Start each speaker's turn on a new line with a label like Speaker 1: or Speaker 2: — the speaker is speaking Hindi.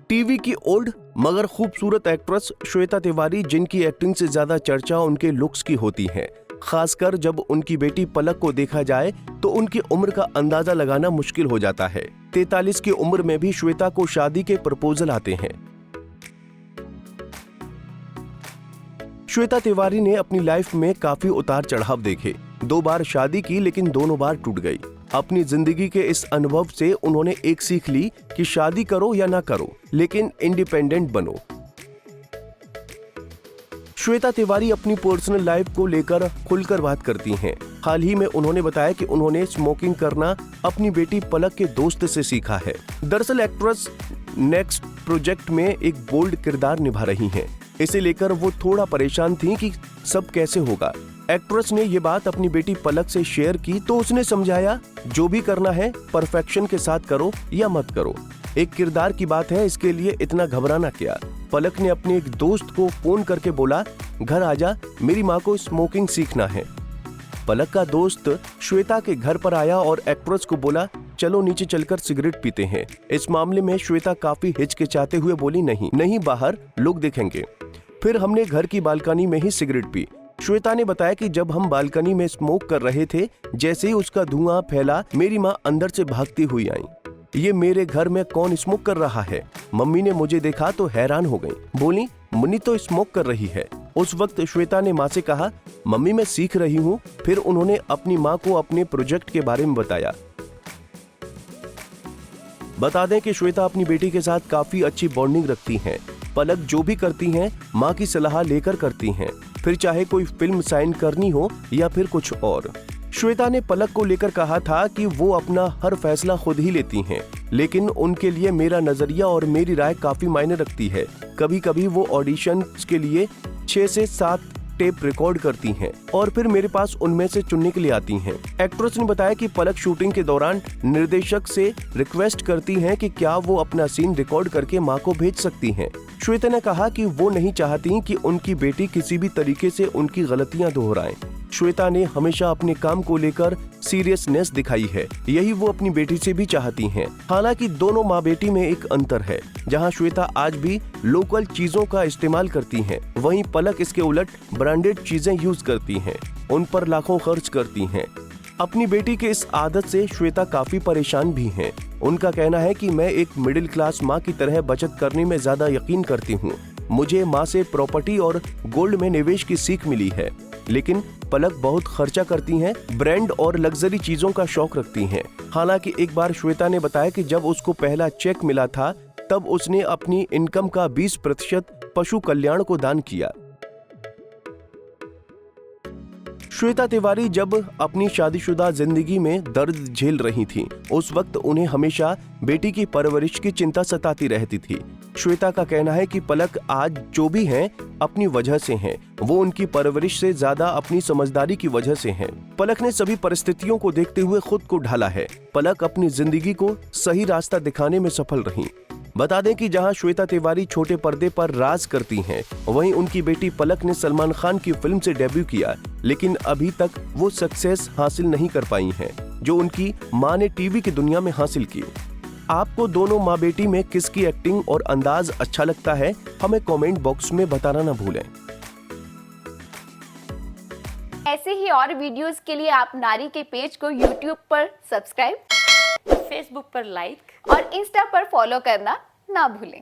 Speaker 1: टीवी की ओल्ड मगर खूबसूरत एक्ट्रेस श्वेता तिवारी, जिनकी एक्टिंग से ज्यादा चर्चा उनके लुक्स की होती है। खासकर जब उनकी बेटी पलक को देखा जाए तो उनकी उम्र का अंदाजा लगाना मुश्किल हो जाता है। 43 की उम्र में भी श्वेता को शादी के प्रपोजल आते हैं। श्वेता तिवारी ने अपनी लाइफ में काफी उतार चढ़ाव देखे। 2 बार शादी की लेकिन दोनों बार टूट गई। अपनी जिंदगी के इस अनुभव से उन्होंने एक सीख ली कि शादी करो या ना करो, लेकिन इंडिपेंडेंट बनो। श्वेता तिवारी अपनी पर्सनल लाइफ को लेकर खुलकर बात करती हैं। हाल ही में उन्होंने बताया कि उन्होंने स्मोकिंग करना अपनी बेटी पलक के दोस्त से सीखा है। दरअसल एक्ट्रेस नेक्स्ट प्रोजेक्ट में एक बोल्ड किरदार निभा रही हैं। इसे लेकर वो थोड़ा परेशान थी कि सब कैसे होगा। एक्ट्रेस ने ये बात अपनी बेटी पलक से शेयर की तो उसने समझाया, जो भी करना है परफेक्शन के साथ करो या मत करो। एक किरदार की बात है, इसके लिए इतना घबराना क्या। पलक ने अपने एक दोस्त को फोन करके बोला, घर आजा, मेरी माँ को स्मोकिंग सीखना है। पलक का दोस्त श्वेता के घर पर आया और एक्ट्रेस को बोला, चलो नीचे चलकर सिगरेट पीते हैं। इस मामले में श्वेता काफी हिचकिचाते हुए बोली, नहीं बाहर लोग देखेंगे। फिर हमने घर की बालकनी में ही सिगरेट पी। श्वेता ने बताया कि जब हम बालकनी में स्मोक कर रहे थे, जैसे ही उसका धुआं फैला, मेरी माँ अंदर से भागती हुई आई। ये मेरे घर में कौन स्मोक कर रहा है? मम्मी ने मुझे देखा तो हैरान हो गई, बोली मुन्नी तो स्मोक कर रही है। उस वक्त श्वेता ने माँ से कहा, मम्मी मैं सीख रही हूँ। फिर उन्होंने अपनी माँ को अपने प्रोजेक्ट के बारे में बताया। बता दें कि श्वेता अपनी बेटी के साथ काफी अच्छी बॉन्डिंग रखती हैं। पलक जो भी करती हैं, माँ की सलाह लेकर करती हैं, फिर चाहे कोई फिल्म साइन करनी हो या फिर कुछ और। श्वेता ने पलक को लेकर कहा था कि वो अपना हर फैसला खुद ही लेती हैं, लेकिन उनके लिए मेरा नजरिया और मेरी राय काफी मायने रखती है। कभी कभी वो ऑडिशन के लिए 6 से 7 टेप रिकॉर्ड करती हैं और फिर मेरे पास उनमें से चुनने के लिए आती हैं। एक्ट्रेस ने बताया कि पलक शूटिंग के दौरान निर्देशक से रिक्वेस्ट करती हैं कि क्या वो अपना सीन रिकॉर्ड करके मां को भेज सकती हैं। श्वेता ने कहा कि वो नहीं चाहती कि उनकी बेटी किसी भी तरीके से उनकी गलतियां दोहराए। श्वेता ने हमेशा अपने काम को लेकर सीरियसनेस दिखाई है, यही वो अपनी बेटी से भी चाहती हैं। हालांकि दोनों माँ बेटी में एक अंतर है, जहां श्वेता आज भी लोकल चीजों का इस्तेमाल करती हैं, वहीं पलक इसके उलट ब्रांडेड चीजें यूज करती हैं, उन पर लाखों खर्च करती हैं। अपनी बेटी के इस आदत से श्वेता काफी परेशान भी हैं। उनका कहना है कि मैं एक मिडिल क्लास माँ की तरह बचत करने में ज्यादा यकीन करती हूँ। मुझे माँ से प्रॉपर्टी और गोल्ड में निवेश की सीख मिली है, लेकिन पलक बहुत खर्चा करती हैं, ब्रांड और लग्जरी चीजों का शौक रखती हैं। हालांकि एक बार श्वेता ने बताया कि जब उसको पहला चेक मिला था, तब उसने अपनी इनकम का 20% पशु कल्याण को दान किया। श्वेता तिवारी जब अपनी शादीशुदा जिंदगी में दर्द झेल रही थीं, उस वक्त उन्हें हमेशा बेटी की परवरिश की चिंता सताती रहती थी। श्वेता का कहना है कि पलक आज जो भी हैं, अपनी वजह से हैं। वो उनकी परवरिश से ज्यादा अपनी समझदारी की वजह से हैं। पलक ने सभी परिस्थितियों को देखते हुए खुद को ढाला है। पलक अपनी जिंदगी को सही रास्ता दिखाने में सफल रही। बता दें कि जहां श्वेता तिवारी छोटे पर्दे पर राज करती हैं, वहीं उनकी बेटी पलक ने सलमान खान की फिल्म से डेब्यू किया, लेकिन अभी तक वो सक्सेस हासिल नहीं कर पाई हैं, जो उनकी मां ने टीवी की दुनिया में हासिल की। आपको दोनों माँ बेटी में किसकी एक्टिंग और अंदाज अच्छा लगता है, हमें कमेंट बॉक्स में बताना ना भूलें।
Speaker 2: ऐसे ही और वीडियोस के लिए आप नारी के पेज को YouTube पर सब्सक्राइब,
Speaker 3: फेसबुक पर लाइक
Speaker 2: और इंस्टा पर फॉलो करना ना भूलें।